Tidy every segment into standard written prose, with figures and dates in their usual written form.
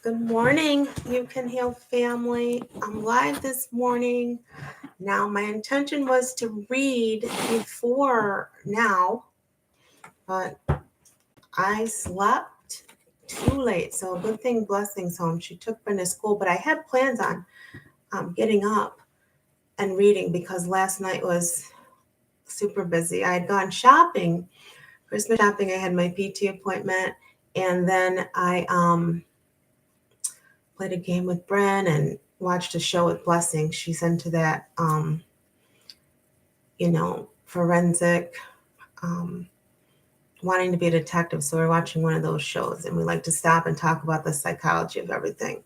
Good morning, You Can Heal family. I'm live this morning. Now, my intention was to read before now, but I slept too late. So, good thing Blessing's home. She took Ben to school, but I had plans on getting up and reading because last night was super busy. I had gone shopping, Christmas shopping. I had my PT appointment, and then I played a game with Bren and watched a show with Blessing. She's into that, forensic, um, wanting to be a detective. So we're watching one of those shows, and we like to stop and talk about the psychology of everything.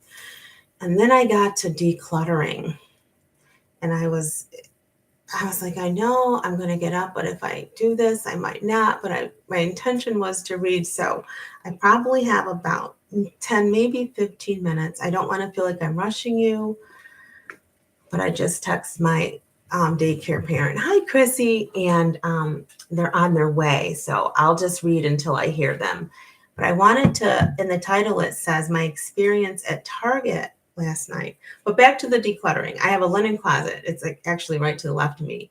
And then I got to decluttering, and I was like, I know I'm going to get up, but if I do this, I might not. But my intention was to read, so I probably have about 10, maybe 15 minutes. I don't want to feel like I'm rushing you, but I just text my daycare parent, hi, Chrissy, and they're on their way. So I'll just read until I hear them. But I wanted to, in the title, it says my experience at Target last night. But back to the decluttering. I have a linen closet. It's like actually right to the left of me.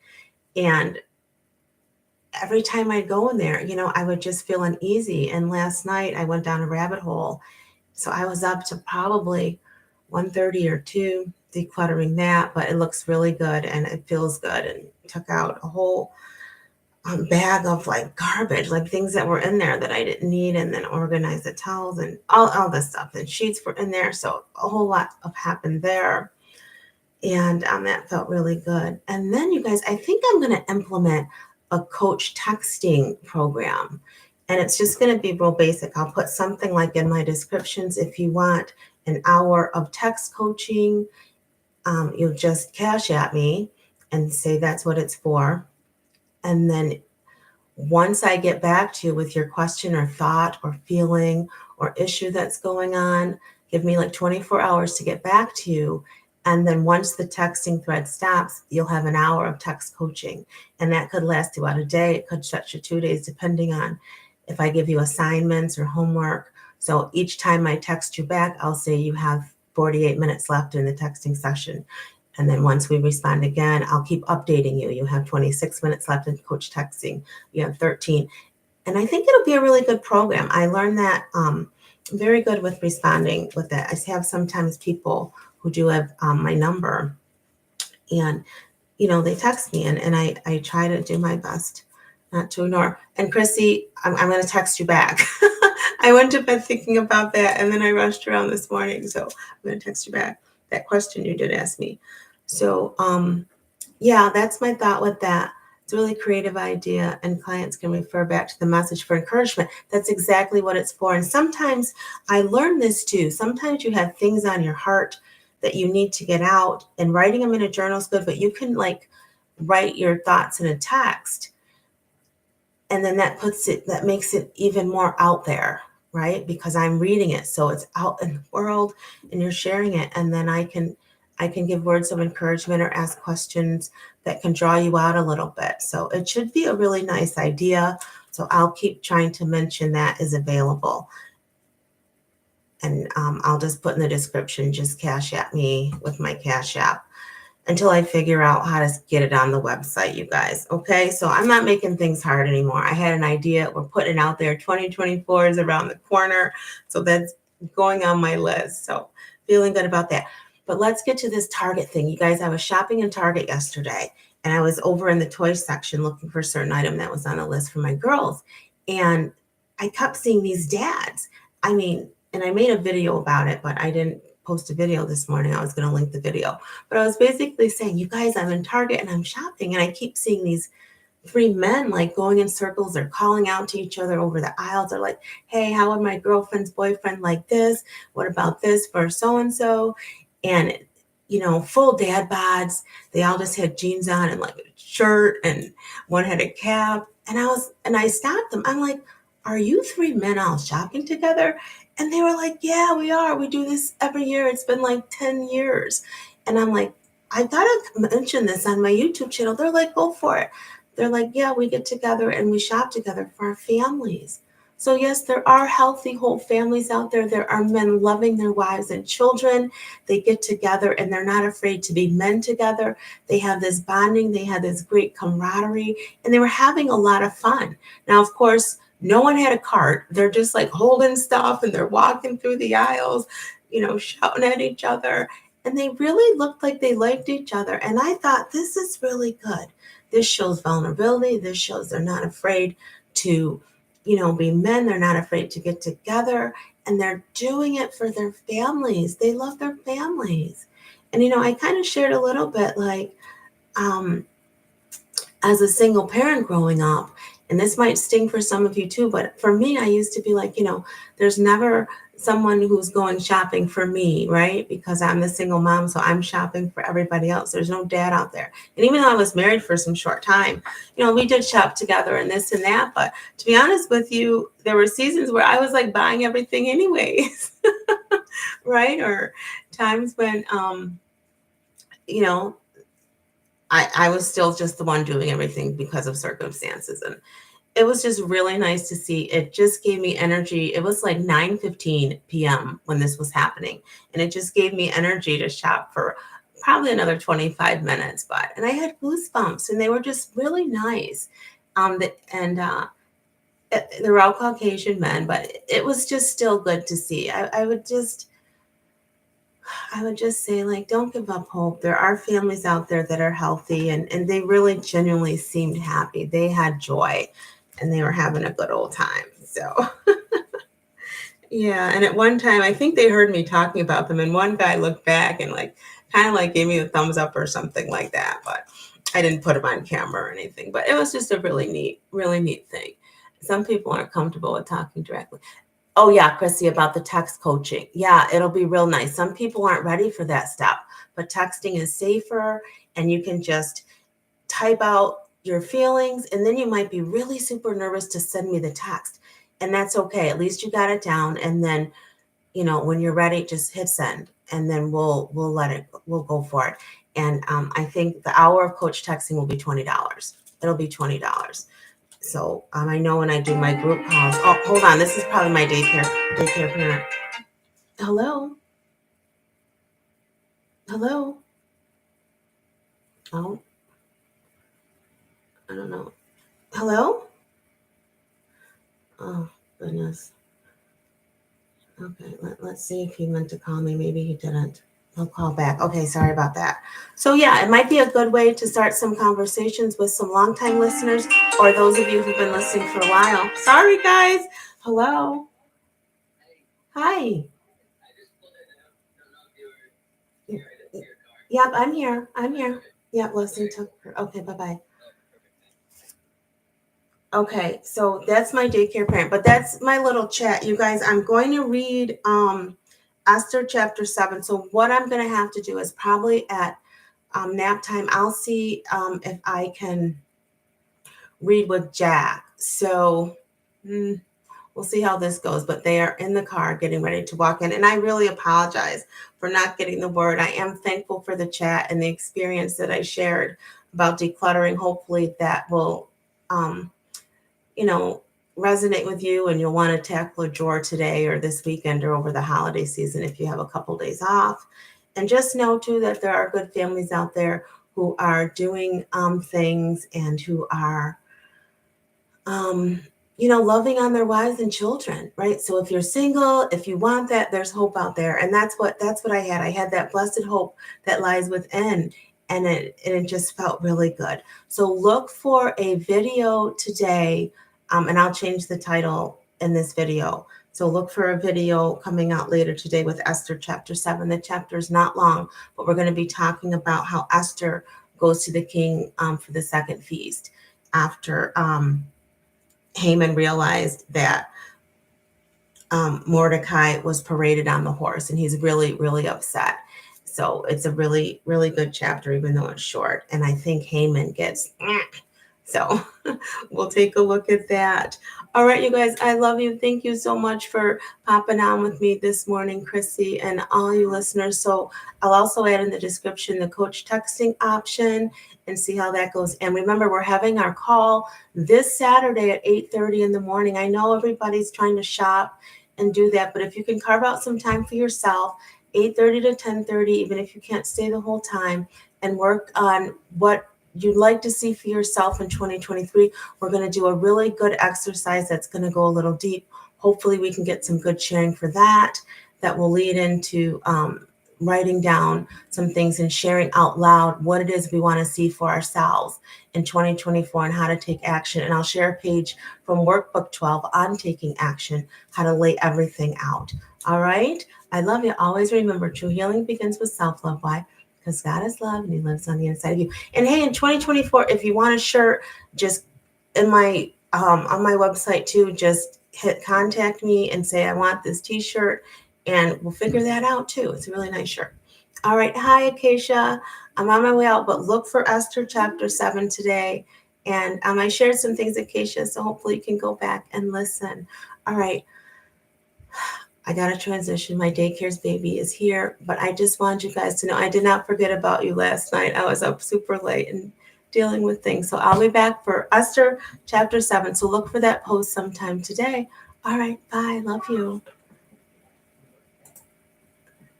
And every time I go in there, I would just feel uneasy. And last night I went down a rabbit hole. So I was up to probably 1:30 or 2 decluttering that, but it looks really good and it feels good, and took out a whole bag of like garbage, like things that were in there that I didn't need, and then organized the towels and all this stuff, and sheets were in there. So a whole lot of happened there. And that felt really good. And then, you guys, I think I'm going to implement a coach texting program. And it's just going to be real basic. I'll put something like in my descriptions. If you want an hour of text coaching, you'll just cash at me and say that's what it's for. And then once I get back to you with your question or thought or feeling or issue that's going on, give me like 24 hours to get back to you. And then once the texting thread stops, you'll have an hour of text coaching. And that could last throughout a day. It could stretch to 2 days, depending on if I give you assignments or homework. So each time I text you back, I'll say you have 48 minutes left in the texting session. And then once we respond again, I'll keep updating you. You have 26 minutes left in coach texting. You have 13. And I think it'll be a really good program. I learned that very good with responding with that. I have sometimes people who do have my number, and they text me, and I try to do my best not to ignore. And Chrissy, I'm going to text you back. I went to bed thinking about that, and then I rushed around this morning, so I'm going to text you back that question you did ask me. So yeah, that's my thought with that. It's a really creative idea, and clients can refer back to the message for encouragement. That's exactly what it's for. And sometimes I learned this too. Sometimes you have things on your heart that you need to get out, and writing them in a journal is good, but you can like write your thoughts in a text, and then that makes it even more out there, right? Because I'm reading it, so it's out in the world and you're sharing it, and then I can give words of encouragement or ask questions that can draw you out a little bit. So it should be a really nice idea. So I'll keep trying to mention that is available. And I'll just put in the description, just cash at me with my Cash App until I figure out how to get it on the website, you guys. Okay, so I'm not making things hard anymore. I had an idea. We're putting it out there. 2024 is around the corner. So that's going on my list. So feeling good about that. But let's get to this Target thing. You guys, I was shopping in Target yesterday, and I was over in the toy section looking for a certain item that was on the list for my girls. And I kept seeing these dads. And I made a video about it, but I didn't post a video this morning. I was going to link the video. But I was basically saying, you guys, I'm in Target and I'm shopping, and I keep seeing these 3 men like going in circles. They're calling out to each other over the aisles. They're like, hey, how would my girlfriend's boyfriend like this? What about this for so-and-so? And, full dad bods. They all just had jeans on and like a shirt, and one had a cap. And I stopped them. I'm like, are you 3 men all shopping together? And they were like, yeah, we are. We do this every year. It's been like 10 years. And I'm like, I got to mention this on my YouTube channel. They're like, go for it. They're like, yeah, we get together and we shop together for our families. So yes, there are healthy whole families out there. There are men loving their wives and children. They get together and they're not afraid to be men together. They have this bonding, they have this great camaraderie, and they were having a lot of fun. Now, of course, no one had a cart. They're just like holding stuff and they're walking through the aisles, shouting at each other. And they really looked like they liked each other. And I thought, this is really good. This shows vulnerability. This shows they're not afraid to be men. They're not afraid to get together, and they're doing it for their families. They love their families. And, I kind of shared a little bit like, um, as a single parent growing up, and this might sting for some of you too, but for me, I used to be like, there's never someone who's going shopping for me, right? Because I'm the single mom, so I'm shopping for everybody else. There's no dad out there. And even though I was married for some short time, we did shop together and this and that. But to be honest with you, there were seasons where I was like buying everything anyways, right? Or times when, you know, I was still just the one doing everything because of circumstances. And it was just really nice to see. It just gave me energy. It was like 9:15 p.m. when this was happening. And it just gave me energy to shop for probably another 25 minutes. And I had goosebumps and they were just really nice. They were all Caucasian men, but it was just still good to see. I would just say, like, don't give up hope. There are families out there that are healthy and they really genuinely seemed happy. They had joy and they were having a good old time. So, yeah. And at one time, I think they heard me talking about them, and one guy looked back and, like, kind of like gave me a thumbs up or something like that. But I didn't put him on camera or anything. But it was just a really neat thing. Some people aren't comfortable with talking directly. Oh yeah, Chrissy, about the text coaching. Yeah, it'll be real nice. Some people aren't ready for that step, but texting is safer and you can just type out your feelings, and then you might be really super nervous to send me the text. And that's okay. At least you got it down, and then, when you're ready, just hit send, and then we'll go for it. And I think the hour of coach texting will be $20. It'll be $20. So I know when I do my group calls. Oh, hold on. This is probably my daycare parent. Hello? Hello? Oh, I don't know. Hello? Oh, goodness. Okay, let's see if he meant to call me. Maybe he didn't. I'll call back. Okay, sorry about that. So yeah, it might be a good way to start some conversations with some longtime listeners or those of you who've been listening for a while. Sorry, guys. Hello? Hi. Yep, I'm here. I'm here. Yep, listen to her. Okay, bye-bye. Okay, so that's my daycare parent, but that's my little chat. You guys, I'm going to read Esther chapter 7. So what I'm going to have to do is probably at nap time, I'll see if I can read with Jack. So we'll see how this goes, but they are in the car getting ready to walk in. And I really apologize for not getting the word. I am thankful for the chat and the experience that I shared about decluttering. Hopefully that will, resonate with you, and you'll want to tackle a drawer today or this weekend or over the holiday season if you have a couple days off. And just know too that there are good families out there who are doing things and who are loving on their wives and children, right? So if you're single, if you want that, there's hope out there. And that's what I had. I had that blessed hope that lies within. And it just felt really good. So look for a video today, and I'll change the title in this video. So look for a video coming out later today with Esther chapter 7. The chapter is not long, but we're going to be talking about how Esther goes to the king for the second feast after Haman realized that Mordecai was paraded on the horse, and he's really, really upset. So it's a really, really good chapter, even though it's short. And I think Haman gets So we'll take a look at that. All right, you guys, I love you. Thank you so much for popping on with me this morning, Chrissy, and all you listeners. So I'll also add in the description the coach texting option and see how that goes. And remember, we're having our call this Saturday at 8:30 in the morning. I know everybody's trying to shop and do that, but if you can carve out some time for yourself, 8:30 to 10:30, even if you can't stay the whole time, and work on what you'd like to see for yourself in 2023. We're going to do a really good exercise that's going to go a little deep. Hopefully we can get some good sharing for that. That will lead into writing down some things and sharing out loud what it is we want to see for ourselves in 2024 and how to take action. And I'll share a page from Workbook 12 on taking action, how to lay everything out. All right. I love you. Always remember, true healing begins with self-love. Why? Because God is love and he lives on the inside of you. And hey, in 2024, if you want a shirt, just in my on my website too, just hit contact me and say I want this t-shirt, and we'll figure that out too. It's a really nice shirt. All right. Hi, Acacia. I'm on my way out, but look for Esther chapter 7 today. And I shared some things, Acacia, so hopefully you can go back and listen. All right. I got to transition. My daycare's baby is here, but I just wanted you guys to know I did not forget about you last night. I was up super late and dealing with things. So I'll be back for Esther chapter 7. So look for that post sometime today. All right. Bye. Love you.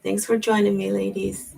Thanks for joining me, ladies.